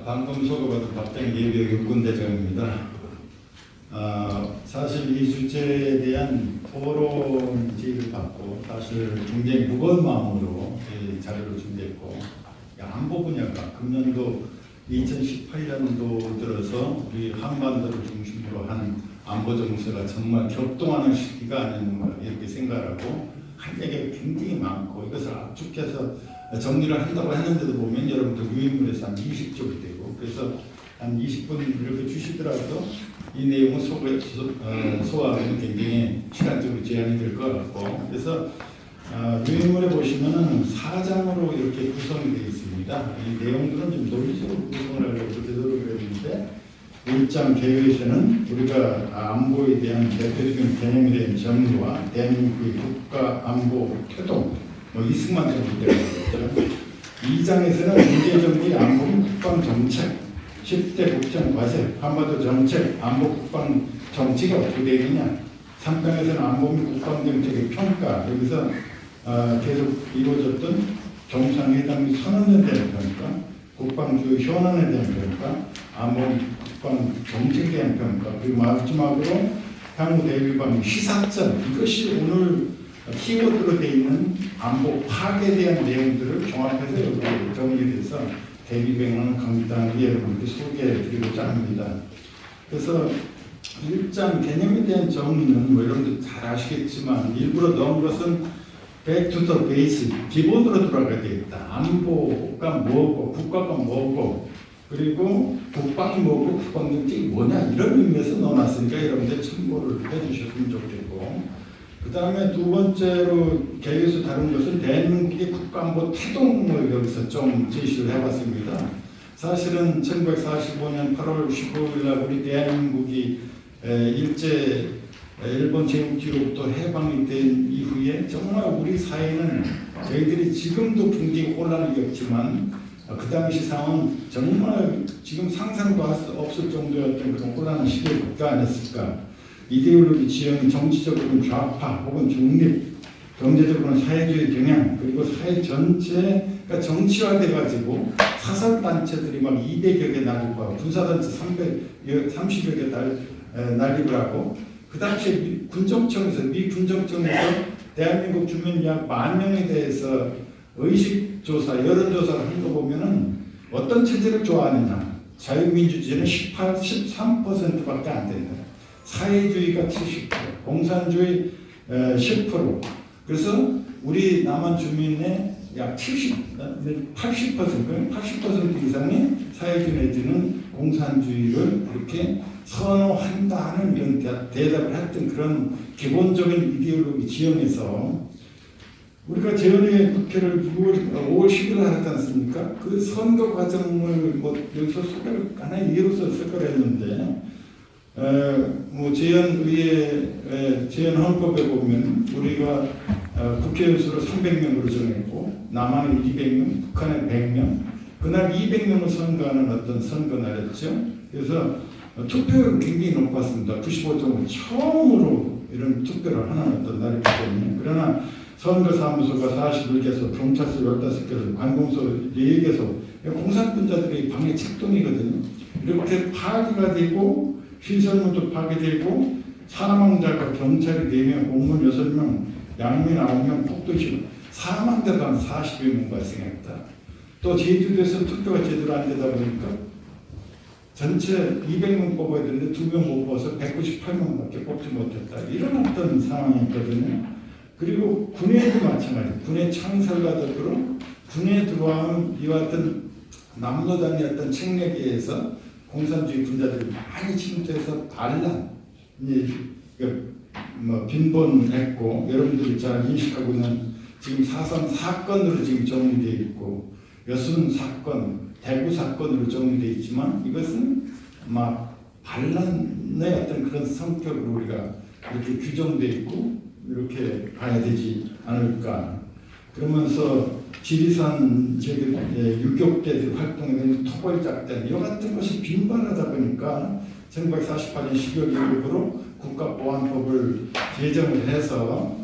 방금 소개받은 박정 예비역 육군대장입니다. 사실 이 주제에 대한 토론 제의를 받고 사실 굉장히 무거운 마음으로 이 자료를 준비했고, 안보 분야가 금년도 2018년도 들어서 우리 한반도를 중심으로 한 안보 정세가 정말 격동하는 시기가 아닌가 이렇게 생각하고, 할 얘기가 굉장히 많고 이것을 압축해서 정리를 한다고 했는데도 보면 여러분들 유인물에서 한 20쪽이 되고, 그래서 한 20분 이렇게 주시더라도 이 내용을 소화하면 굉장히 시간적으로 제한이 될 것 같고, 그래서 유인물에 보시면은 4장으로 이렇게 구성이 되어 있습니다. 이 내용들은 좀 논리적으로 구성을 하려고 되도록을 했는데, 1장 개요에서는 우리가 안보에 대한 대표적인 개념에 대한 정리와 대한민국의 국가 안보 태동, 이승만 정부 때문이죠. 2장에서는 문제정리, 안보, 국방 정책, 10대 국정 과제, 한반도 정책, 안보 국방 정책이 어떻게 되느냐. 3장에서는 안보 및 국방 정책의 평가, 여기서 계속 이루어졌던 정상회담 및 선언에 대한 평가, 국방주의 현안에 대한 평가, 안보 국방 정책에 대한 평가, 그리고 마지막으로 향후 대일 방위 시사점, 이것이 오늘 키워드로 되어 있는 안보 파괴에 대한 내용들을 종합해서 여기 정리해서 대비병은 간단하게 여러분께 소개해드리고자 합니다. 그래서 1장 개념에 대한 정리는 여러분들 잘 아시겠지만 일부러 넣은 것은 back to the basic, 기본으로 돌아가야 되겠다. 안보가 뭐고 국가가 뭐고 그리고 국방이 뭐고 국방정책이 뭐냐, 이런 의미에서 넣어놨으니까 여러분들 참고를 해주셨으면 좋겠고, 그 다음에 두 번째로 개요에서 다룬 것은 대한민국의 국가안보 태동을 여기서 좀 제시를 해봤습니다. 사실은 1945년 8월 15일 날 우리 대한민국이 일제 일본 제국지로부터 해방이 된 이후에 정말 우리 사회는 저희들이 지금도 굉장히 혼란을 겪지만 그 당시 상황은 정말 지금 상상도 할 수 없을 정도였던 그런 혼란한 시기가 아니었을까. 이데올로기 지형이 정치적으로는 좌파 혹은 중립, 경제적으로는 사회주의 경향, 그리고 사회 전체가 정치화돼 가지고 사설단체들이 막 200여 개 날리고 하고 군사단체 330여 개 날리고 하고, 그 당시에 미 군정청에서 대한민국 주민 약 10,000명에 대해서 의식조사, 여론조사를 한 거 보면은 어떤 체제를 좋아하느냐. 자유민주주의는 13%밖에 안 된다. 사회주의가 70%, 공산주의 10%. 그래서 우리 남한 주민의 약 80% 이상의 사회주의 내지는 공산주의를 이렇게 선호한다는 이런 대답을 했던 그런 기본적인 이데올로기 지형에서 우리가 재헌의 국회를 5월 10일 날 했지 않습니까? 그 선거 과정을 여기서 소개를 하나의 예로서 소개를 했는데, 재헌의회, 재헌헌법에 보면 우리가 국회의원 수를 300명으로 정했고, 남한은 200명, 북한은 100명, 그날 200명을 선거하는 어떤 선거 날이었죠. 그래서 투표율은 굉장히 높았습니다. 95.5 처음으로 이런 투표를 하는 어떤 날이기 때문에. 그러나 선거사무소가 41개소, 경찰서 15개소, 관공서 4개소, 공산분자들이 방해 책동이거든요. 이렇게 파괴가 되고 시설물도 파괴되고 사망자가 경찰이 4명, 공무원 6명, 양민 9명, 폭도시 사망자가 한 40여 명 발생했다. 또 제주도에서 투표가 제대로 안 되다 보니까 전체 200명 뽑아야 되는데 2명 못 뽑아서 198명밖에 뽑지 못했다. 이런 어떤 상황이었거든요. 그리고 군에도 마찬가지. 군의 창설과 더불어 군에 들어온 이와 같은 남로당의 어떤 책략에 의해서 공산주의 분자들이 많이 침투해서 반란, 빈번했고, 여러분들이 잘 인식하고 있는 지금 4.3 사건으로 지금 정리되어 있고, 여순 사건, 대구 사건으로 정리되어 있지만 이것은 막 반란의 어떤 그런 성격으로 우리가 이렇게 규정되어 있고 이렇게 봐야 되지 않을까. 그러면서 지리산 유격대들 활동에 토벌작전 이와 같은 것이 빈번하다 보니까 1948년 12월 1일부로 국가보안법을 제정을 해서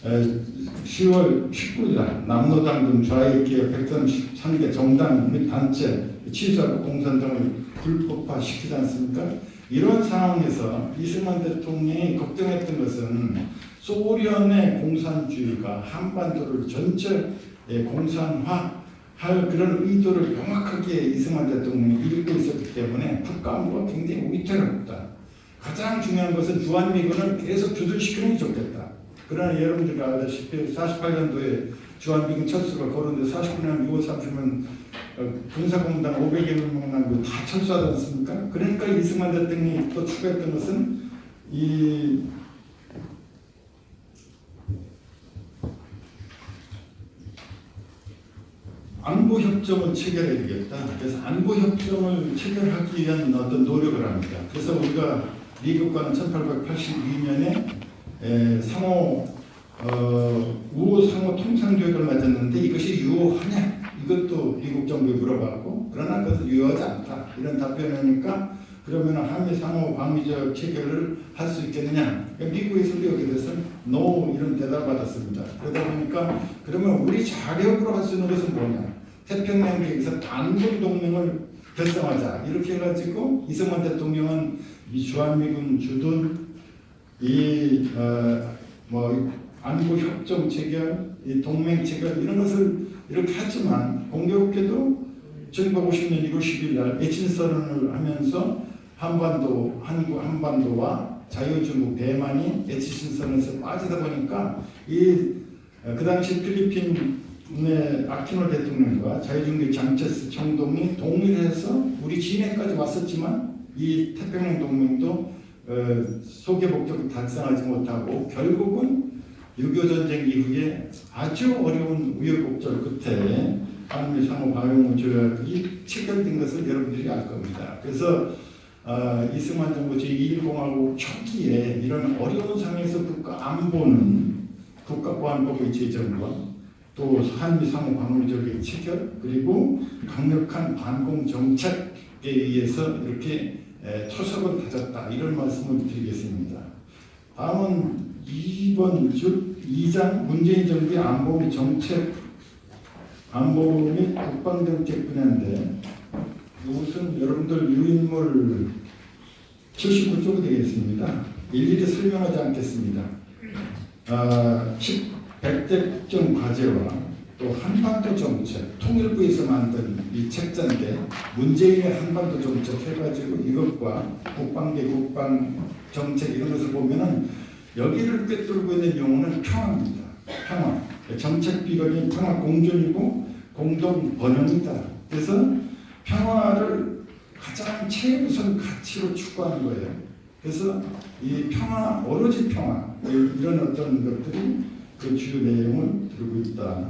10월 19일 날 남노당 등 좌익기업 133개 정당 및 단체 취소하고 공산 등을 불법화시키지 않습니까? 이런 상황에서 이승만 대통령이 걱정했던 것은 소련의 공산주의가 한반도를 전체 공산화할 그런 의도를 명확하게 이승만 대통령이 읽고 있었기 때문에 국가안보가 굉장히 위태롭다. 가장 중요한 것은 주한미군을 계속 주둔시키는 게 좋겠다. 그러나 여러분들이 알다시피 48년도에 주한미군 철수가 거론돼 49년 6월 30일 군사공단 500여 명만 다 철수하지 않습니까? 그러니까 이승만 대통령이 또 추가했던 것은 이 안보협정을 체결해야 되겠다. 그래서 안보협정을 체결하기 위한 어떤 노력을 합니다. 그래서 우리가 미국과는 1882년에 우호 상호 통상교육을 맺었는데 이것이 유효하냐? 이것도 미국 정부에 물어봤고 그러나 그것은 유효하지 않다. 이런 답변이니까 그러면 한미 상호 방위적 체결을 할 수 있겠느냐? 미국에서도 여기에 대해서 NO 이런 대답을 받았습니다. 그러다 보니까 그러면 우리 자력으로 할 수 있는 것은 뭐냐? 태평양 계획에서 반군 동맹을 결성하자. 이렇게 해가지고 이승만 대통령은 이 주한미군 주둔 안보 협정 체결, 이 동맹 체결 이런 것을 이렇게 하지만 공교롭게도 1950년 1월 10일 날 에친선언을 하면서 한반도와 자유중국 대만이 에친선언에서 빠지다 보니까 그 당시 필리핀의 아키노 대통령과 자유중국 장체스 총독이 동일해서 우리 진해까지 왔었지만 이 태평양 동맹도 소개 목적을 달성하지 못하고 결국은 6.25 전쟁 이후에 아주 어려운 우여곡절 끝에 한미 상호 방위무 조약이 체결된 것을 여러분들이 알 겁니다. 그래서 이승만 정부 제2공화국 초기에 이런 어려운 상황에서 국가 안보는 국가보안법의 제정과 또 한미 상호 방위무 조약의 체결 그리고 강력한 반공 정책에 의해서 이렇게 토석을 다졌다 이런 말씀을 드리겠습니다. 다음은 2번 즉 2장 문재인 정부의 안보 및 정책 안보 및 국방정책 분야인데 이것은 여러분들 유인물 79쪽이 되겠습니다. 일일이 설명하지 않겠습니다. 100대 국정 과제와 또 한반도 정책 통일부에서 만든 이 책자인데 문재인의 한반도 정책 해가지고 이것과 국방계 국방 정책 이런 것을 보면은 여기를 꿰뚫고 있는 용어는 평화입니다. 평화. 정책 비건이 평화 공존이고 공동 번영이다. 그래서 평화를 가장 최우선 가치로 추구하는 거예요. 그래서 이 평화, 오로지 평화 이런 어떤 것들이 그 주요 내용을 들고 있다.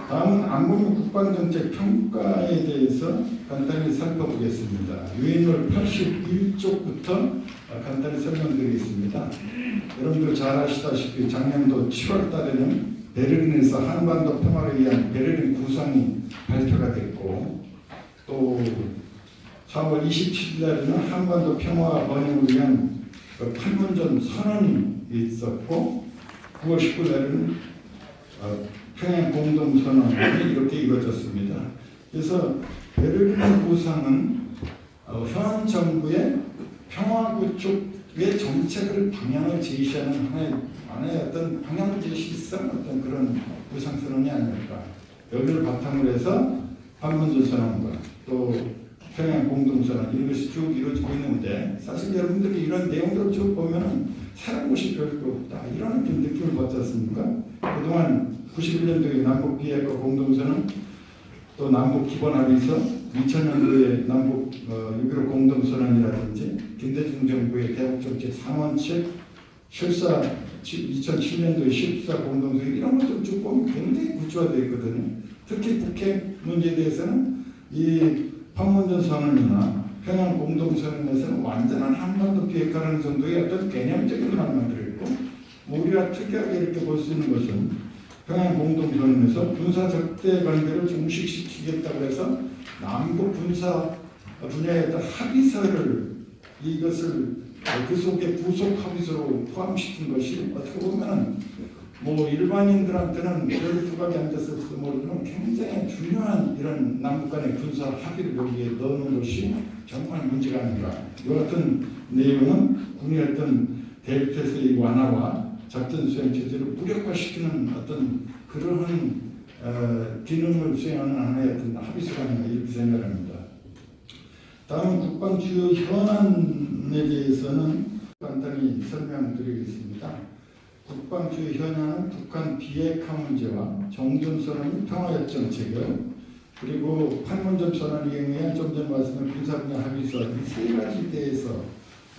다음은 안보 국방정책 평가에 대해서 간단히 살펴보겠습니다. 유인물 81쪽부터 간단히 설명드리겠습니다. 여러분들 잘 아시다시피 작년도 7월 달에는 베를린에서 한반도 평화를 위한 베를린 구상이 발표가 됐고 또 4월 27일 날에는 한반도 평화 번영을 위한 판문점 선언이 있었고 9월 19일 날에는 평양 공동선언이 이렇게 이루어졌습니다. 그래서 베를린 구상은 현 정부의 평화 구축의 정책을 방향을 제시하는 하나의 어떤 방향 제시성 어떤 그런 구상 선언이 아닐까. 여기를 바탕으로 해서 판문점 선언과 또 평양 공동선언 이런 것이 쭉 이루어지고 있는데 사실 여러분들이 이런 내용들을 쭉 보면은 새로운 것이 별로 없다 이런 좀 느낌을 받지 않습니까? 그동안 91년도에 남북 비핵화 공동선언 또 남북 기본합의서 2000년도에 남북 6.15 공동선언이라든지 김대중 정부의 대북정책 상원책 실사 2007년도에 14 공동선언 이런 것들 쭉 보면 굉장히 구조화되어 있거든요. 특히 북핵 문제에 대해서는 이 판문점 선언이나 평양 공동선언에서는 완전한 한반도 비핵화라는 정도의 어떤 개념적인 말만 들어있고 우리가 특이하게 이렇게 볼 수 있는 것은 평양 공동선언에서 군사 적대 관계를 종식시키겠다고 해서 남북 군사 분야에 어떤 합의서를 이것을 그 속에 부속 합의서로 포함시킨 것이 어떻게 보면 뭐 일반인들한테는 별 두각이 앉았을지도 모르지만 굉장히 중요한 이런 남북 간의 군사 합의를 여기에 넣는 것이 정말 문제가 아닌가. 이 같은 내용은 국내 어떤 대립태세의 완화와 작전 수행 체제를 무력화시키는 어떤 그러한 기능을 수행하는 하나의 어떤 합의서가 아닌가 이렇게 생각합니다. 다음 국방 주요 현안에 대해서는 간단히 설명드리겠습니다. 국방 주요 현안은 북한 비핵화 문제와 정전선언 평화협정 체결, 그리고 판문점 선언 이행에 좀 전 말씀한 군사분야 합의서 이 세 가지에 대해서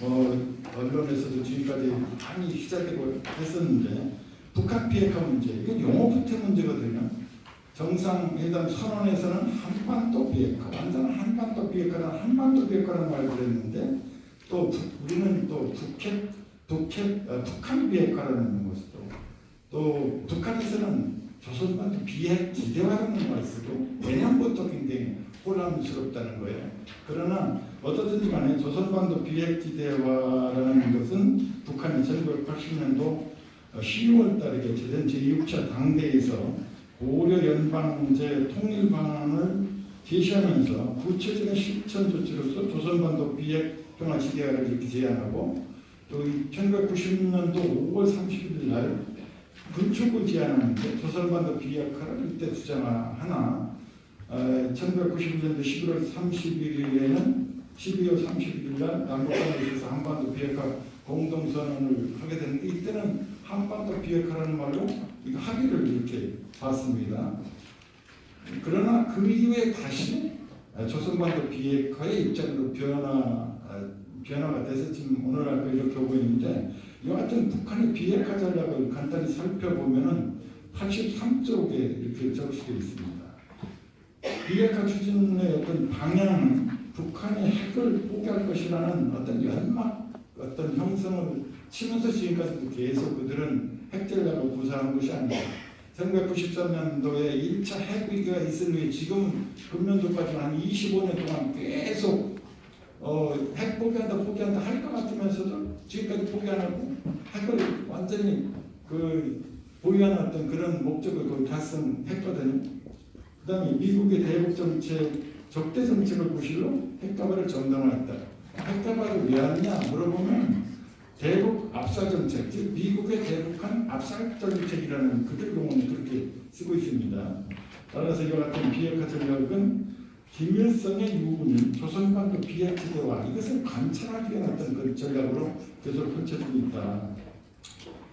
언론에서도 지금까지 많이 시작되고 했었는데, 북한 비핵화 문제 이건 용어부터 문제거든요. 정상회담 선언에서는 한반도 비핵화, 완전한 한반도 비핵화는 한반도 비핵화라는 말을 했는데, 또 우리는 또 북한 비핵화라는 것도, 또 북한에서는 조선반도 비핵 기대화라는 말을 쓰고 내년부터 굉장히 혼란스럽다는 거예요. 그러나 어떻든지 간에 조선반도 비핵 기대화라는 것은 북한이 1980년도 12월 달에 개최된 제6차 당대에서 고려 연방제 통일 방안을 제시하면서 구체적인 실천 조치로서 조선반도 비핵 평화 지대화를 이렇게 제안하고, 또 1990년도 5월 30일 날 군축을 제안하는데 조선반도 비핵화를 이때 주장하나 1991년도 11월 30일에는 12월 31일 날 남북간에 있어서 한반도 비핵화 공동선언을 하게 되는데, 이때는 한반도 비핵화라는 말로 이거 합의를 이렇게 봤습니다. 그러나 그 이후에 다시 조선반도 비핵화의 입장으로 변화가 돼서 지금 오늘날 이렇게 오고 있는데, 이와 같은 북한의 비핵화 전략을 간단히 살펴보면은 83쪽에 이렇게 적시되어 있습니다. 비핵화 추진의 어떤 방향은 북한이 핵을 포기할 것이라는 어떤 연막, 어떤 형성을 치면서 지금까지도 계속 그들은 핵 전략을 구사한 것이 아니라 1993년도에 1차 핵 위기가 있을 후에 지금 금년도까지 한 25년 동안 계속 핵 포기한다 할 것 같으면서도 지금까지 포기 안 하고 핵을 완전히 보유하는 어떤 그런 목적을 거의 달성했거든요. 그 다음에 미국의 대북 정책, 적대 정책을 구실로 핵가발을 정당화했다. 핵가발을 왜 하느냐 물어보면 대북 압사 정책, 즉 미국의 대북한 압사 정책이라는 그들 용어는 그렇게 쓰고 있습니다. 따라서 이와 같은 비핵화 전략은 김일성의 유군인 조선반도 비핵 지대화 이것을 관찰하기 위한 어떤 그 전략으로 계속 펼쳐지고 있다.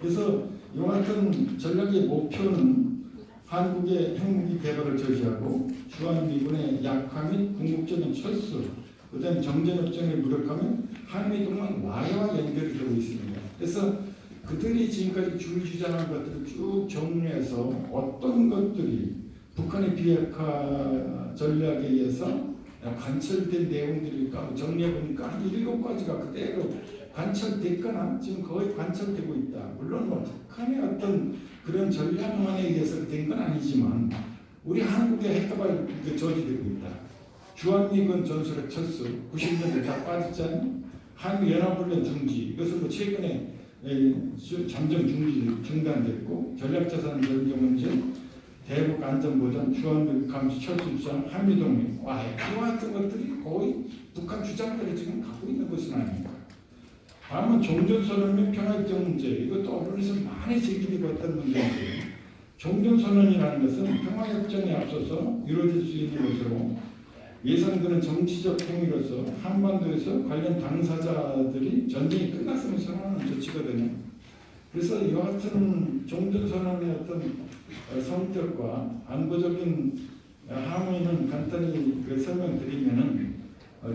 그래서 이와 같은 전략의 목표는 한국의 핵무기 개발을 저지하고 주한미군의 약화 및 궁극적인 철수, 그다음에 정전협정의 무력화면 한미 동맹 와해와 연결이 되고 있습니다. 그래서 그들이 지금까지 주장한 것들을 쭉 정리해서 어떤 것들이 북한의 비핵화 전략에 의해서 관철된 내용들일까 정리해보니까 한 7가지가 그대로 관철됐거나 지금 거의 관철되고 있다. 물론 뭐 북한의 어떤 그런 전략만에 의해서 된 건 아니지만 우리 한국의 핵가발 저지되고 있다. 주한미군 전술핵 철수 90년대 다 빠졌잖아요. 한미연합훈련 중지 이것은 뭐 최근에 잠정 중단됐고, 전략자산 전개 문제, 대북 안전보장, 주한미군 감시 철수 주장, 한미동맹 와해 이와 같은 것들이 거의 북한 주장들이 지금 갖고 있는 것은 아닙니까? 다음은 종전선언 및 평화협정 문제, 이것도 언론에서 많이 제기되고 있던 문제인데, 종전선언이라는 것은 평화협정에 앞서서 이루어질 수 있는 것으로 예상되는 정치적 행위로서 한반도에서 관련 당사자들이 전쟁이 끝났으면 선언하는 조치거든요. 그래서 이와 같은 종전선언의 어떤 성격과 안보적인 함의는 간단히 설명드리면은,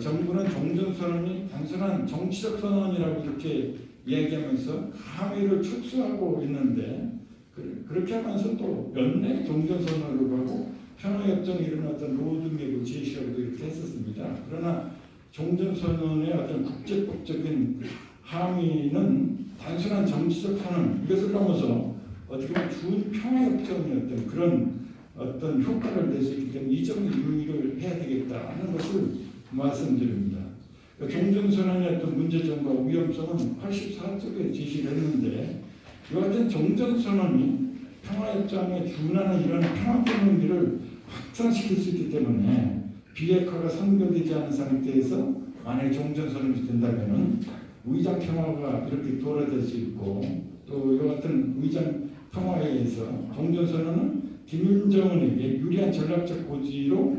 정부는 종전선언이 단순한 정치적 선언이라고 이렇게 이야기하면서 함의를 축소하고 있는데, 그렇게 하면서 또 연내 종전선언으로 가고 평화협정에 이런 어떤 로드맵을 제시하고 이렇게 했었습니다. 그러나 종전선언의 어떤 국제법적인 함의는 단순한 정치적 선언, 이것을 넘어서 어떻게 보면 준평화협정의 그런 어떤 효과를 낼 수 있기 때문에 이 점을 유의를 해야 되겠다는 것을 말씀드립니다. 종전선언의 어떤 문제점과 위험성은 84쪽에 제시를 했는데, 이와 같은 종전선언이 평화협정에 준하는 이런 평화적 의미를 확산시킬 수 있기 때문에 비핵화가 선결되지 않은 상태에서 만약 종전선언이 된다면은 의장 평화가 이렇게 돌아될 수 있고 또 이와 같은 의장 평화에 의해서 종전선언은 김정은에게 유리한 전략적 고지로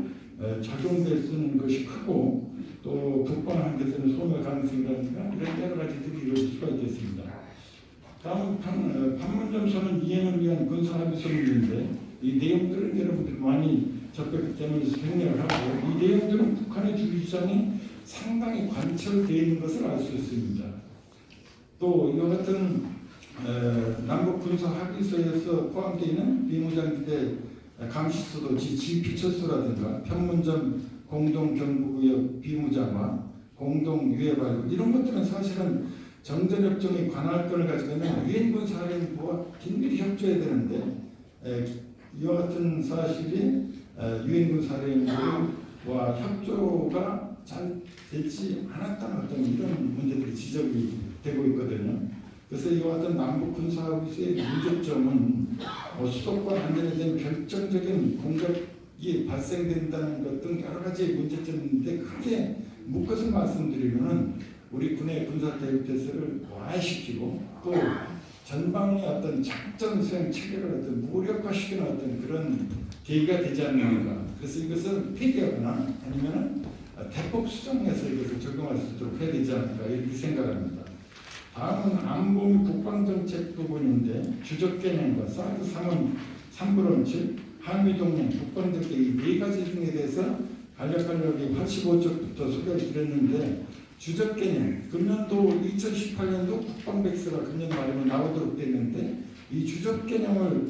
작용될 수 있는 것이 크고 또 북방 한계에서는 소멸 가능성이라든가 이런 여러 가지들이 이루어질 수가 있겠습니다. 다음 판문점 선언 이행을 위한 군사합의서문인데 이 내용들은 여러분들이 많이 접했기 때문에 생략을 하고 이 내용들은 북한의 주장이 상당히 관철되어 있는 것을 알 수 있습니다. 또 이와 같은 남북 군사 합의서에서 포함되어 있는 비무장지대 감시수도 지피철수라든가 판문점 공동경보구역 비무장화, 공동유해발굴 이런 것들은 사실은 정전협정의 관할권을 가지고 있는 유엔군사령부와 긴밀히 협조해야 되는데 이와 같은 사실이 유엔군사령부와 협조가 잘 되지 않았다는 어떤 이런 문제들이 지적이 되고 있거든요. 그래서 이와 같은 남북 군사합의서의 문제점은 수도권 안전에 대한 결정적인 공격이 발생된다는 것 등 여러 가지 문제점인데 크게 묶어서 말씀드리면은 우리 군의 군사 대응 태세를 와해시키고 또 전방의 어떤 작전 수행 체계를 어떤 무력화시키는 어떤 그런 계기가 되지 않는가. 그래서 이것을 폐기하거나 아니면은 대폭 수정해서 이것을 적용할 수 있도록 해야 되지 않을까 이렇게 생각합니다. 다음은 안보 및 국방정책 부분인데 주적 개념과 사드 3불원칙, 한미동맹, 국방정책 이 네 가지 등에 대해서 간략간략하게 85쪽부터 소개를 드렸는데 주적 개념, 금년도 2018년도 국방백서가 금년 말에 나오도록 됐는데 이 주적 개념을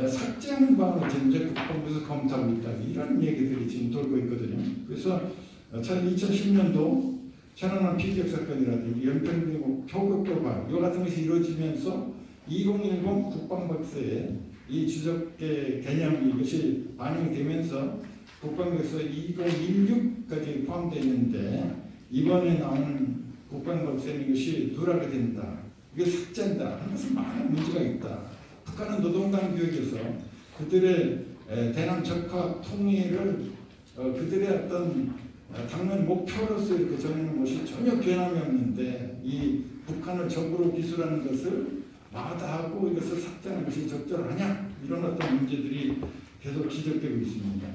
삭제하는 방안을 현재 국방부에서 검토하고 있다 이런 얘기들이 지금 돌고 있거든요. 그래서 2010년도 천안함 피격 사건이라든지 연평도 표급 도발 이와 같은 것이 이루어지면서 2010 국방백서에 이 주적 개념이 이것이 반영이 되면서 국방백서 2016까지 포함되어 있는데 이번에 나오는 국방백서는 이것이 덜하게 된다. 이게 삭제한다 하는 것은 많은 문제가 있다. 북한은 노동당 교육에서 그들의 대남 적화 통일을 그들의 어떤 당면 목표로서 이렇게 정하는 것이 전혀 변함이 없는데 이 북한을 적으로 기술하는 것을 마다하고 이것을 삭제하는 것이 적절하냐 이런 어떤 문제들이 계속 지적되고 있습니다.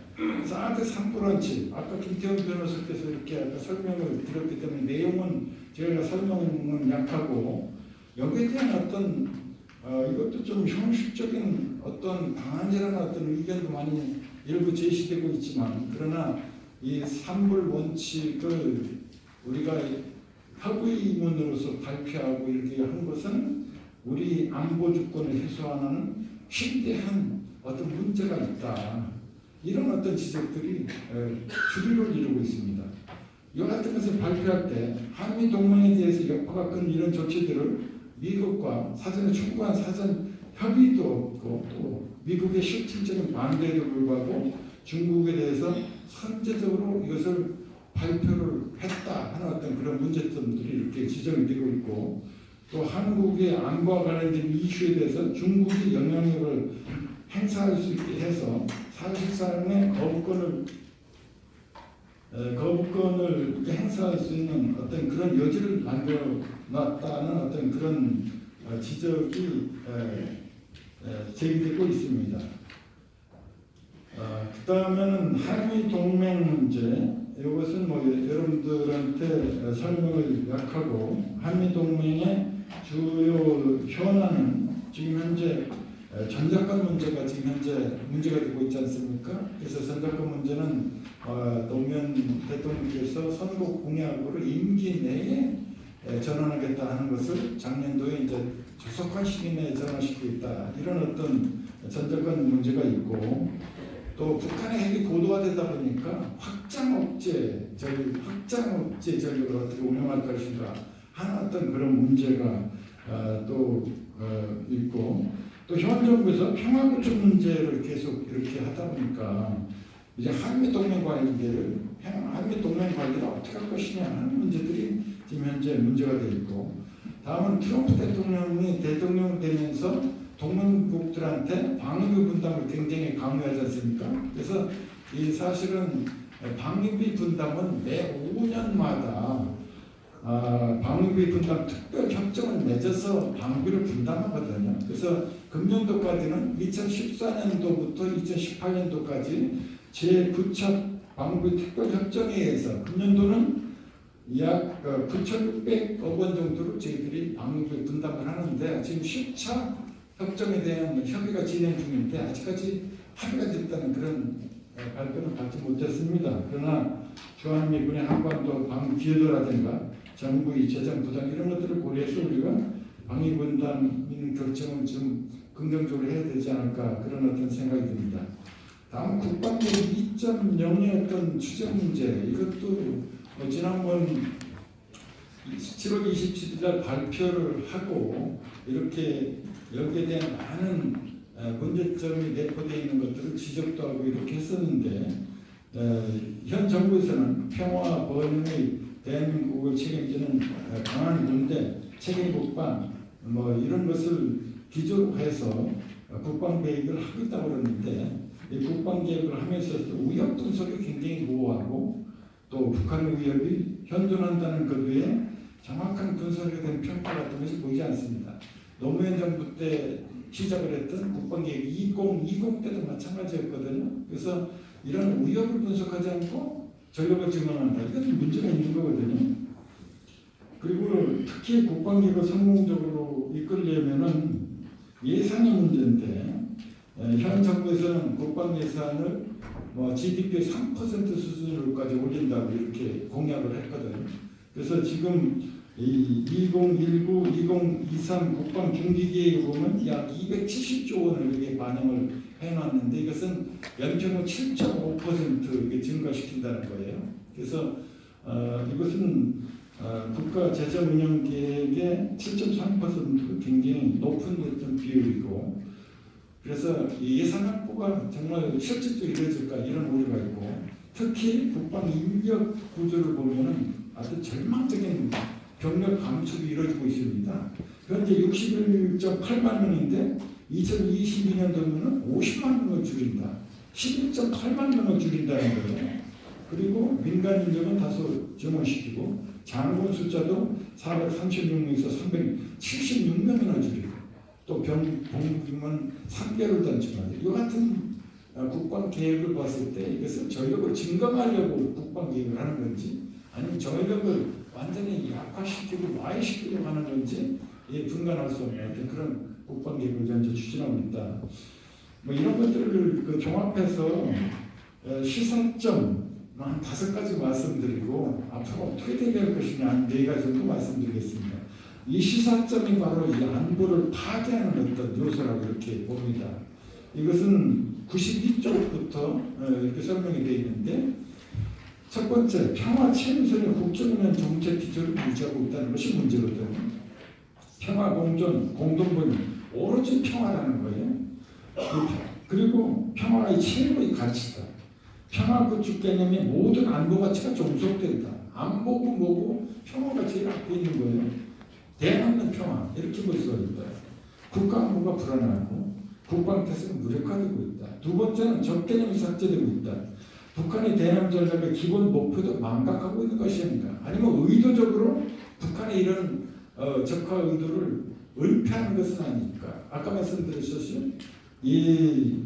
사드 3불원칙 아까 김태훈 변호사께서 이렇게 아까 설명을 드렸기 때문에 내용은 제가 설명은 약하고 여기에 대한 어떤 이것도 좀 형식적인 어떤 방안이라는 어떤 의견도 많이 일부 제시되고 있지만 그러나 이 3불 원칙을 우리가 협의문으로서 발표하고 이렇게 한 것은 우리 안보 주권을 해소하는 심대한 어떤 문제가 있다. 이런 어떤 지적들이 주류를 이루고 있습니다. 이와 같은 것을 발표할 때 한미 동맹에 대해서 여파가 큰 이런 조치들을 미국과 사전에 충분한 사전 협의도 없고 또 미국의 실질적인 반대에도 불구하고 중국에 대해서 선제적으로 이것을 발표를 했다 하는 어떤 그런 문제점들이 이렇게 지적이 되고 있고 또 한국의 안보와 관련된 이슈에 대해서 중국이 영향력을 행사할 수 있게 해서 사실상의 거부권을 행사할 수 있는 어떤 그런 여지를 남겨놨다는 어떤 그런 지적이 제기되고 있습니다. 그 다음에는 한미 동맹 문제. 이것은 뭐 여러분들한테 설명을 약하고 한미 동맹의 주요 현안은 지금 현재 전작권 문제가 지금 현재 문제가 되고 있지 않습니까? 그래서 전작권 문제는 노무현 대통령께서 선거 공약으로 임기 내에 전환하겠다 하는 것을 작년도에 이제 조속한 시기 내에 전환시키고 있다. 이런 어떤 전작권 문제가 있고 또 북한의 핵이 고도화되다 보니까 확장 억제 전력을 어떻게 운영할 것인가 하는 어떤 그런 문제가 또 있고 또 현 정부에서 평화구축 문제를 계속 이렇게 하다 보니까 이제 한미 동맹 관계를 어떻게 할 것이냐 하는 문제들이 지금 현재 문제가 되어 있고 다음은 트럼프 대통령이 대통령 되면서 동맹국들한테 방위비 분담을 굉장히 강요하지 않습니까? 그래서 이 사실은 방위비 분담은 매 5년마다 방위비 분담 특별 협정을 맺어서 방위비를 분담하거든요. 그래서 금년도까지는 2014년도부터 2018년도까지 제9차 방위비 특별 협정에 의해서 금년도는 약 9,600억 원 정도로 저희들이 방위비 분담을 하는데 지금 10차 협정에 대한 협의가 진행 중인데 아직까지 합의가 됐다는 그런 발표는 받지 못했습니다. 그러나 주한미군의 한반도 방위 기여도라든가 정부의 재정 부담 이런 것들을 고려해서 우리가 방위 분담 결정은 좀 긍정적으로 해야 되지 않을까 그런 어떤 생각이 듭니다. 다음 국방계획 2.0의 어떤 추정 문제 이것도 지난번 7월 27일 날 발표를 하고 이렇게 여기에 대한 많은 문제점이 내포되어 있는 것들을 지적도 하고 이렇게 했었는데 현 정부에서는 평화 번영의 대한민국을 책임지는 강한 군대, 책임 국방 이런 것을 기조로 해서 국방 계획을 하고 있다고 그러는데 이 국방 계획을 하면서도 위협 분석이 굉장히 모호하고 또 북한의 위협이 현존한다는 것 외에 정확한 분석에 대한 평가 같은 것이 보이지 않습니다. 노무현 정부 때 시작을 했던 국방계획 2020 때도 마찬가지였거든요. 그래서 이런 위협을 분석하지 않고 전력을 증강한다. 이것은 문제가 있는 거거든요. 그리고 특히 국방계획을 성공적으로 이끌려면은 예산의 문제인데 현 정부에서는 국방 예산을 GDP의 3% 수준으로까지 올린다고 이렇게 공약을 했거든요. 그래서 지금 2019, 2023 국방 중기계획에 보면 약 270조 원을 이렇게 반영을 해놨는데 이것은 연평균 7.5% 증가시킨다는 거예요. 그래서 이것은 국가 재정 운영 계획의 7.3% 굉장히 높은 어떤 비율이고 그래서 이 예산 확보가 정말 실질적으로 이루어질까 이런 우려가 있고 특히 국방 인력 구조를 보면은 아주 절망적인 병력 감축이 이루어지고 있습니다. 현재 61.8만 명인데 2022년도면은 50만 명을 줄인다. 11.8만 명을 줄인다는 거예요. 그리고 민간 인력은 다소 증원시키고 장군 숫자도 436명에서 376명이나 줄이고 또 병국임은 3개월 단축하는데 이 같은 국방 계획을 봤을 때 이것은 전력을 증강하려고 국방 계획을 하는 건지 아니면 전력을 완전히 약화시키고 와해시키려고 하는 건지 분간할 수 없는 그런 국방 계획을 현재 추진하고 있다. 이런 것들을 종합해서 시사점 한 5가지 말씀드리고 앞으로 어떻게 대비할 것이냐 한 4가지 정도 말씀드리겠습니다. 이 시사점이 바로 이 안보를 파괴하는 어떤 요소라고 이렇게 봅니다. 이것은 92쪽부터 이렇게 설명이 되어 있는데 첫 번째, 평화 최우선의 국정운영 정책 기조를 유지하고 있다는 것이 문제거든요. 평화 공존, 공동본인, 오로지 평화라는 거예요. 그리고 평화의 최고의 가치다. 평화 구축 개념이 모든 안보 가치가 종속된다. 안보고 뭐고 평화가 제일 앞에 있는 거예요. 대한민국 평화 이렇게 볼 수가 있다. 국가 안보가 불안하고 국방 태세가 무력화되고 있다. 두 번째는 적개념이 삭제되고 있다. 북한의 대남 전략의 기본 목표도 망각하고 있는 것이 아닌가. 아니면 의도적으로 북한의 이런 적화 의도를 은폐하는 것은 아닐까. 아까 말씀드렸듯이 이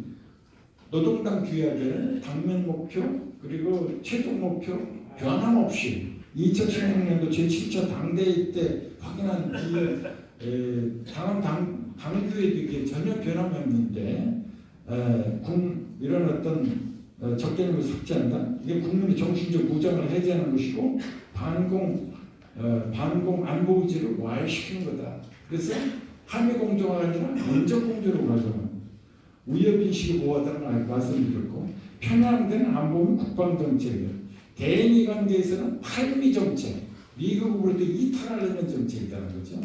노동당 규약에는 당면 목표 그리고 최종 목표 변함없이 2016년도 제7차 당대회 때 확인한 이 당규에도 이게 전혀 변함이 없는데 이런 어떤 적개념을 삭제한다. 이게 국민의 정신적 무장을 해제하는 것이고 반공 안보 의지를 와해시키는 거다. 그래서 한미 공조가 아니라 원적 공조로 가져가는 위협 인식을 보호하다는 말씀드렸고 편향된 안보는 국방 정책이에요. 대미 관계에서는 탈미 정책, 미국으로부터 이탈하려는 정책이라는 거죠.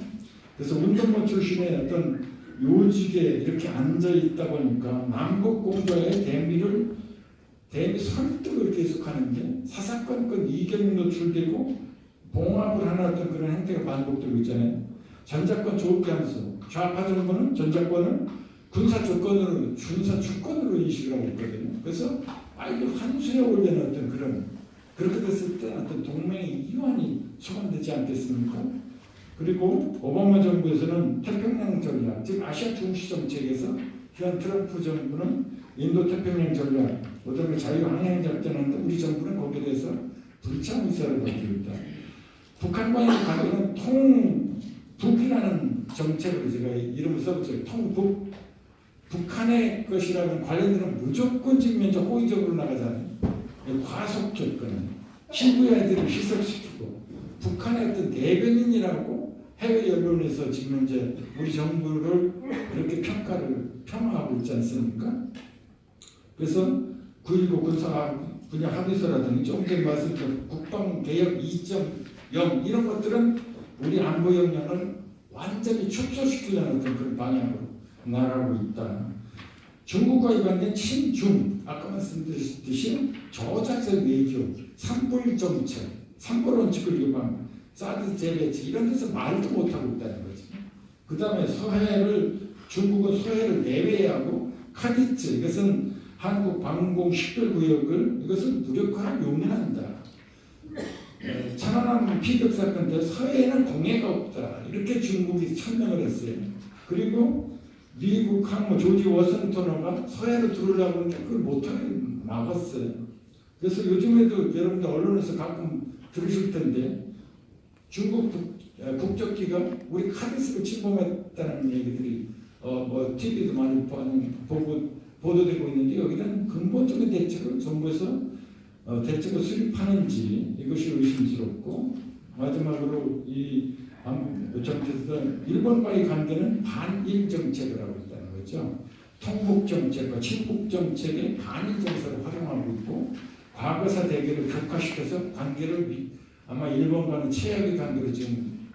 그래서 운동권 출신의 어떤 요직에 이렇게 앉아 있다 보니까 남북 공조의 대미 설득을 계속하는데 사사건건 이견 노출되고 봉합을 하는 어떤 그런 행태가 반복되고 있잖아요. 전자권 좋게 한수, 좌파 정부는 전자권을 군사 주권으로 인식을 하고 있거든요. 그래서 빨리 환수에 올리는 어떤 그렇게 됐을 때 어떤 동맹의 이완이 소감되지 않겠습니까? 그리고 오바마 정부에서는 태평양 전략, 즉 아시아 중시 정책에서 현 트럼프 정부는 인도 태평양 전략, 그다음에 자유항행 작전하는데 우리 정부는 거기에 대해서 불참 의사를 가지고 있다. 북한과의 관계는 통북이라는 정책을 제가 이름을 써봤어요. 통북. 북한의 것이라면 관련들은 무조건 직면적 호의적으로 나가잖아요. 과속 조건, 친구의 아이들을 희석시키고 북한의 어떤 대변인이라고 해외 언론에서 지금 이제 우리 정부를 이렇게 평가하고 있지 않습니까? 그래서 9.19 군사 분야 합의서라든지 조금 전에 말씀드린 국방개혁 2.0 이런 것들은 우리 안보 역량을 완전히 축소시키려는 어떤 그런 방향으로 나아가고 있다. 중국과의 관계는 친중, 아까 말씀드렸듯이 저자세 외교, 삼불 정책, 삼불 원칙을 위반, 사드 재배치 이런 데서 말도 못하고 있다는 거죠. 그 다음에 중국은 서해를 내외하고 카디츠, 이것은 한국 방공 식별구역을 이것을 무력화를 용인한다. 천안함 피격 사건 때 서해에는 공해가 없다. 이렇게 중국이 천명을 했어요. 그리고 미국 항모 조지 워싱턴호가 서해로 들어오려고 하는데 그걸 못하게 막았어요. 그래서 요즘에도 여러분들 언론에서 가끔 들으실 텐데 중국 국적기가 우리 카디스를 침범했다는 얘기들이 TV도 많이 보도되고 있는데 여기는 근본적인 대책을 정부에서 대책을 수립하는지 이것이 의심스럽고 마지막으로 이 정책에서 일본과의 관계는 반일 정책을 하고 있다는 거죠. 통북 정책과 친북 정책의 반일 정책을 활용하고 있고 과거사 대결을 격화시켜서 관계를 아마 일본과는 최악의 관계로 지금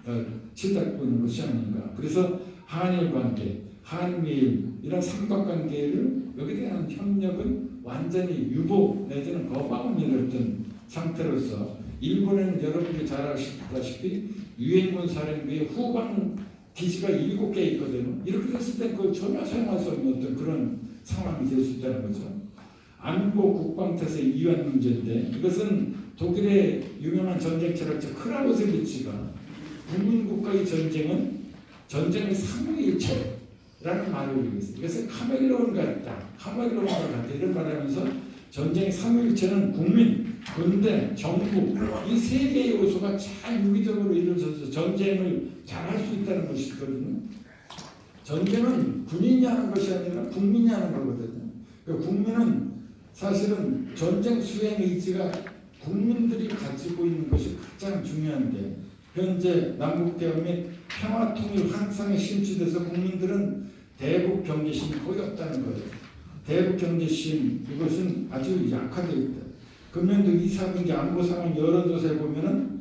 치닫고 있는 것이 아닌가. 그래서 한일 관계, 한미일 이런 삼각관계를 여기에 대한 협력은 완전히 유보 내지는 거부하고 있는 상태로서 일본은 여러분들이 잘 아시다시피 유엔군 사령부의 후방 기지가 7개 있거든요. 이렇게 됐을 때 그걸 전혀 사용할 수 없는 어떤 그런 상황이 될 수 있다는 거죠. 안보 국방태세 이완 문제인데 이것은 독일의 유명한 전쟁 철학자 크라우제비치가 국민국가의 전쟁은 전쟁의 삼위일체라는 말을 이용했어요. 이것은 카멜레온 같다. 카멜레온과 같다. 이런 말을 하면서 전쟁의 삼위일체는 국민, 군대, 정부 이 세 개의 요소가 잘 유기적으로 이루어져서 전쟁을 잘할 수 있다는 것이거든요. 전쟁은 군인이 하는 것이 아니라 국민이 하는 거거든요. 그러니까 국민은 사실은 전쟁 수행 의지가 국민들이 가지고 있는 것이 가장 중요한데 현재 남북대화 및 평화통일 환상에 심취돼서 국민들은 대북 경계심이 거의 없다는 거예요. 대북 경계심 이것은 아주 약화되어 있다. 금년도 2, 3분기 안보 상황 여론조사에 보면은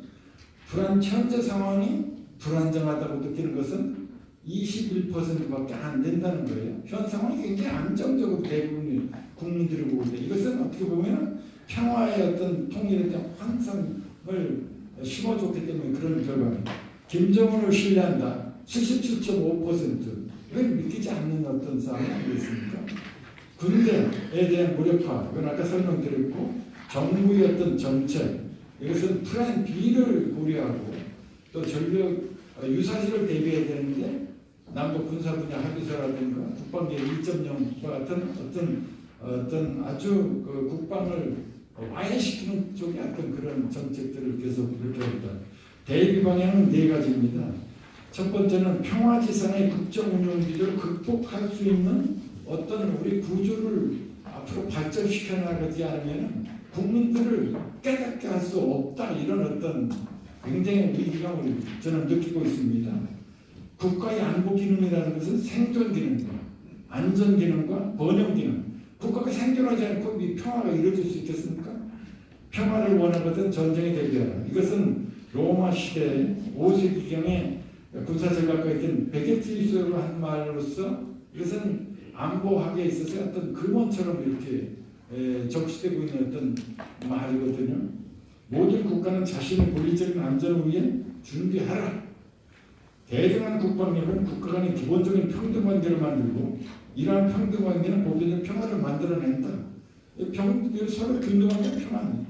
현재 상황이 불안정하다고 느끼는 것은 21%밖에 안 된다는 거예요. 현 상황이 굉장히 안정적으로 대부분의 국민들이 보고 있다. 이것은 어떻게 보면 평화의 어떤 통일에 대한 환상을 심어줬기 때문에 그런 결과입니다. 김정은을 신뢰한다. 77.5%. 이걸 믿기지 않는 어떤 상황이 아니겠습니까? 군대에 대한 무력화, 이건 아까 설명드렸고 정부의 어떤 정책, 이것은 플랜 B를 고려하고 또 전력 유사시를 대비해야 되는데 남북 군사 분야 합의서라든가 국방계획 2.0과 같은 어떤 아주 그 국방을 와해시키는 쪽의 어떤 그런 정책들을 계속 이렇게 합니다. 대비 방향은 4가지입니다. 첫 번째는 평화지상의 국정운영 기조를 극복할 수 있는 어떤 우리 구조를 앞으로 발전시켜 나가지 않으면 국민들을 깨닫게 할 수 없다. 이런 어떤 굉장히 위기감을 저는 느끼고 있습니다. 국가의 안보 기능이라는 것은 생존 기능과 안전 기능과 번영 기능. 국가가 생존하지 않고 이 평화가 이루어질 수 있겠습니까? 평화를 원하거든 전쟁에 대비하라. 이것은 로마 시대 5세기경에 군사전략가인 베게티우스로 한 말로서 이것은 안보학에 있어서 어떤 근원처럼 이렇게 적시되고 있는 어떤 말이거든요. 모든 국가는 자신의 물리적인 안전을 위해 준비하라. 대등한 국방력은 국가 간의 기본적인 평등관계를 만들고 이러한 평등관계는 보편적 평화를 만들어낸다. 서로 균등하게 평화니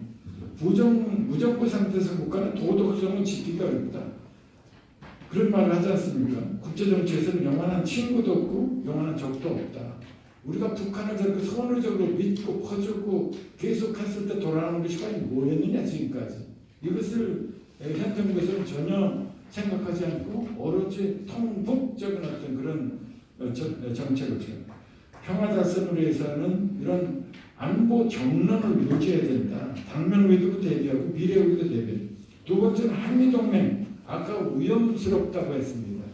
무정부 상태에서 국가는 도덕성을 지키기가 어렵다. 그런 말을 하지 않습니까? 국제정치에서는 영원한 친구도 없고 영원한 적도 없다. 우리가 북한을 저렇게 선언적으로 믿고 퍼주고 계속했을 때 돌아오는 것이 과연 뭐였느냐 지금까지. 이것을 현 정부에서는 전혀 생각하지 않고 오로지 통북적인 어떤 그런 정책을 취합니다. 평화 달성을 위해서는 이런 안보 정론을 유지해야 된다. 당면 외교도 대비하고 미래 외교도 대비. 두 번째는 한미동맹. 아까 위험스럽다고 했습니다.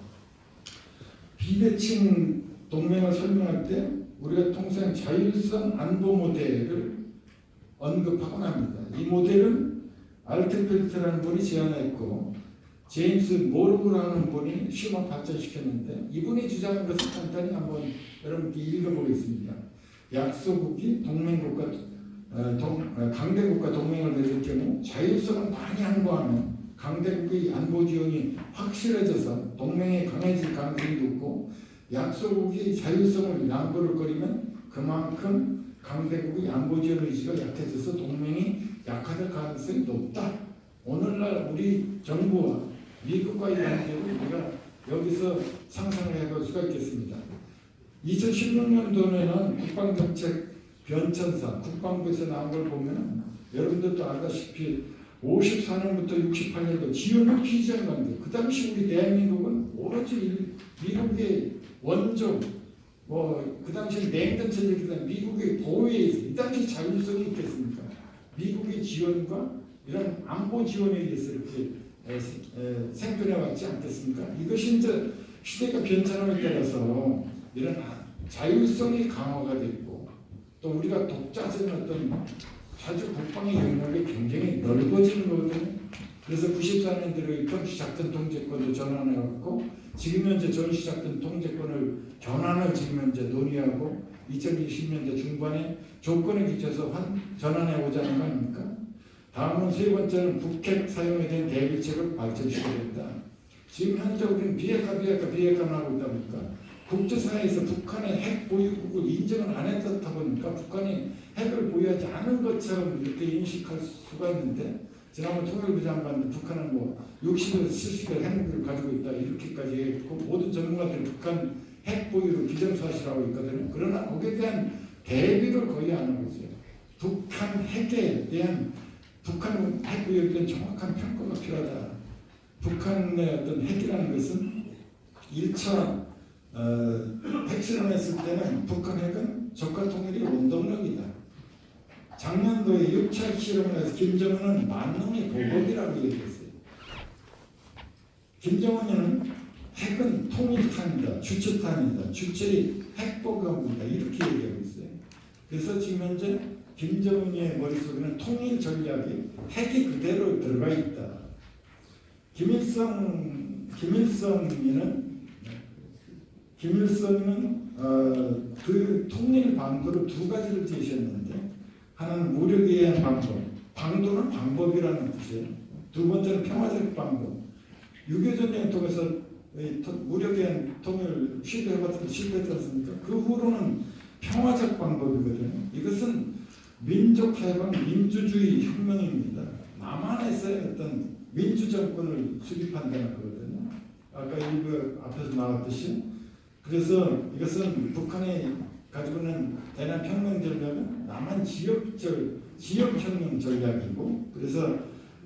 비대칭 동맹을 설명할 때 우리가 통상 자율성 안보 모델을 언급하곤 합니다. 이 모델은 알트펠트라는 분이 제안했고 제임스 모르그라는 분이 시험 발전시켰는데 이분이 주장한 것을 간단히 한번 여러분께 읽어보겠습니다. 약소국이 동맹국가 강대국과 동맹을 맺을 경우 자율성을 많이 양보하면 강대국의 안보 지원이 확실해져서 동맹이 강해질 가능성이 높고 약소국이 자율성을 양보를 거리면 그만큼 강대국의 안보 지원 의지가 약해져서 동맹이 약화될 가능성이 높다. 오늘날 우리 정부와 미국과의 관계를 우리가 여기서 상상을 해볼 수가 있겠습니다. 2016년도에는 국방정책 변천사 국방부에서 나온 걸 보면 여러분들도 알다시피 54년부터 68년도 지원을 피지한 관계. 그 당시 우리 대한민국은 오로지 미국의 원조 그 당시 냉전 체제이기 때문에 미국의 보호에 이 당시 자율성이 있겠습니까? 미국의 지원과 이런 안보 지원에 의해서 이렇게 생존해 왔지 않겠습니까? 이것이 이제 시대가 변천함에 따라서 이런 자율성이 강화가 됐고 또 우리가 독자적인 어떤 자주 국방의 영역이 굉장히 넓어지는 거거든요. 그래서 94년도에 전시작전 통제권도 전환해왔고 지금 현재 전시작전 통제권을 전환을 지금 현재 논의하고 2020년대 중반에 조건에 기초해서 전환해 오자는 거 아닙니까? 다음은 세 번째는 북핵 사용에 대한 대비책을 발전시켜야 된다. 지금 현재 우리는 비핵화만 하고 있다 보니까 국제사회에서 북한의 핵 보유국을 인정을 안 했다 보니까 북한이 핵을 보유하지 않은 것처럼 이렇게 인식할 수가 있는데 지난번 통일부 장관도 북한은 60에서 70의 핵무기를 가지고 있다 이렇게까지 했고 모든 전문가들이 북한 핵 보유를 기정사실하고 있거든요. 그러나 거기에 대한 대비를 거의 안 하고 있어요. 북한 핵에 대한 북한 핵 보유에 대한 정확한 평가가 필요하다. 북한의 어떤 핵이라는 것은 1차 핵실험했을 때는 북한 핵은 적과 통일이 원동력이다. 작년도에 6차 실험을 해서 김정은은 만능의 보복이라고 얘기했어요. 김정은은 핵은 통일탄이다, 주체탄이다, 주체의 핵보급이다 이렇게 얘기하고 있어요. 그래서 지금 현재 김정은의 머릿속에는 통일 전략이 핵이 그대로 들어가 있다. 김일성은 그 통일 방도를 두 가지를 제시했는데 하나는 무력에 의한 방법, 방도는 방법이라는 뜻이에요. 두 번째는 평화적 방법. 6.25 전쟁을 통해서 무력에 의한 통일을 시도해봤더니 실패했지 않습니까? 그 후로는 평화적 방법이거든요. 이것은 민족 해방 민주주의 혁명입니다. 남한에서의 어떤 민주정권을 수립한다는 거거든요. 아까 일부 앞에서 나왔듯이 그래서 이것은 북한이 가지고 있는 대남 혁명 전략은 남한 지역혁명 전략이고 그래서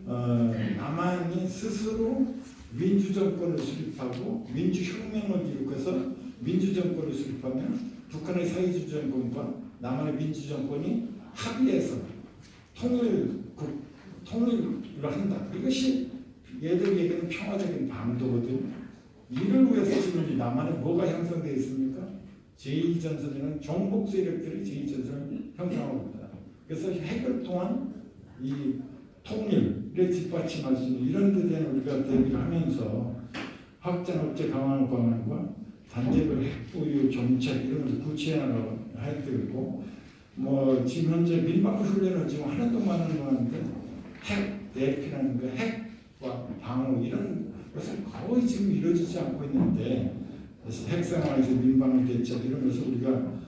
남한이 스스로 민주정권을 수립하고 민주혁명을 기록해서 민주정권을 수립하면 북한의 사회주의 정권과 남한의 민주정권이 합의해서 통일을 한다. 이것이 얘들에게는 평화적인 방도거든요. 이를 위해서 지금 남한에 뭐가 형성되어 있습니까? 제2전선이라는 종북 세력들이 제2전선을 형성하고 있다. 그래서 핵을 통한 이 통일을 뒷받침할 수 있는 이런 데 대한 우리가 대비를 하면서 확장업체 강화 방안과 단계별 핵보유 정책 이런 것을 구체화하고 해야 되고 지금 현재 민방위 훈련을 지금 하는 동안 하는 건데 핵 대피라는 거 핵과 방어 이런 그것은 거의 지금 이루어지지 않고 있는데, 그래서 핵상황에서 민방위 대책 이런 것을 우리가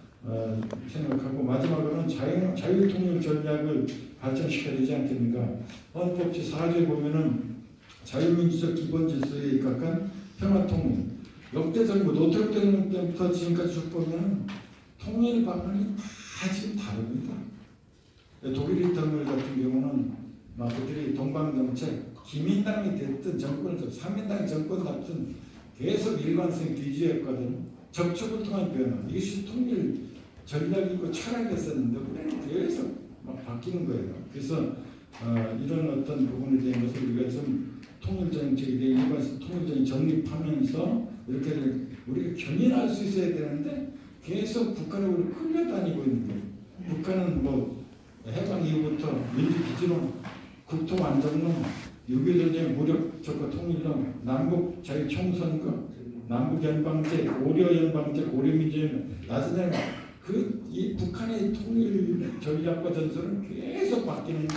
생각하고, 마지막으로는 자유통일 전략을 발전시켜야 되지 않겠는가. 헌법제 4조에 보면은 자유민주적 기본질서에 입각한 평화통일, 역대 정부 노태우 대통령 때부터 지금까지 쭉 보면 통일 방안이 다 지금 다릅니다. 독일 인터널 같은 경우는 막 그들이 동방정책, 기민당이 됐든 정권을 잡든 삼민당이 정권 잡든 계속 일관성 뒤지었거든요. 접촉을 통한 변화, 이것이 통일 전략이고 철학이었었는데 우리는 계속 막 바뀌는 거예요. 그래서 이런 어떤 부분에 대한 것을 우리가 좀 통일정책에 대한 일관성 통일정이 정립하면서 이렇게 우리가 견인할 수 있어야 되는데 계속 북한으로 우리 끌려다니고 있는 거예요. 북한은 뭐 해방 이후부터 민주기지론, 국토안정론, 6.25전쟁 무력적과 통일론, 남북 자유총선거, 남북연방제, 고려연방제, 고려민주연맹, 나중에 이 북한의 통일 전략과 전술은 계속 바뀌는데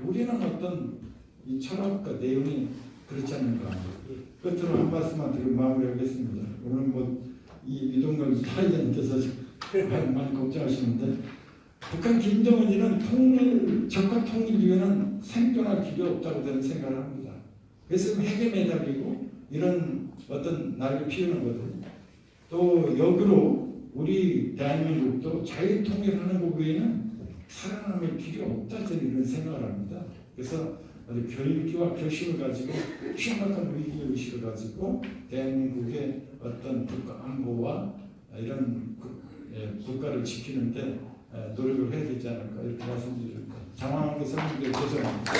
우리는 어떤 이 철학과 내용이 그렇지 않는가. 끝으로 한 말씀만 드리고 마무리하겠습니다. 오늘 이 이동gal 사회자님께서 많이 걱정하시는데, 북한 김정은이는 적화 통일 이후에는 생존할 길이 없다고 저는 생각을 합니다. 그래서 핵에 매달리고 이런 어떤 날을 피우는 거거든요. 또 역으로 우리 대한민국도 자유통일하는 것 외에는 살아남을 길이 없다 저는 이런 생각을 합니다. 그래서 아주 결기와 결심을 가지고 심각한 위기의식을 가지고 대한민국의 어떤 국가 안보와 이런 국가를 지키는데 노력을 해야 되지 않을까 이렇게 말씀드립니다. 장황하게 설명드려 죄송합니다.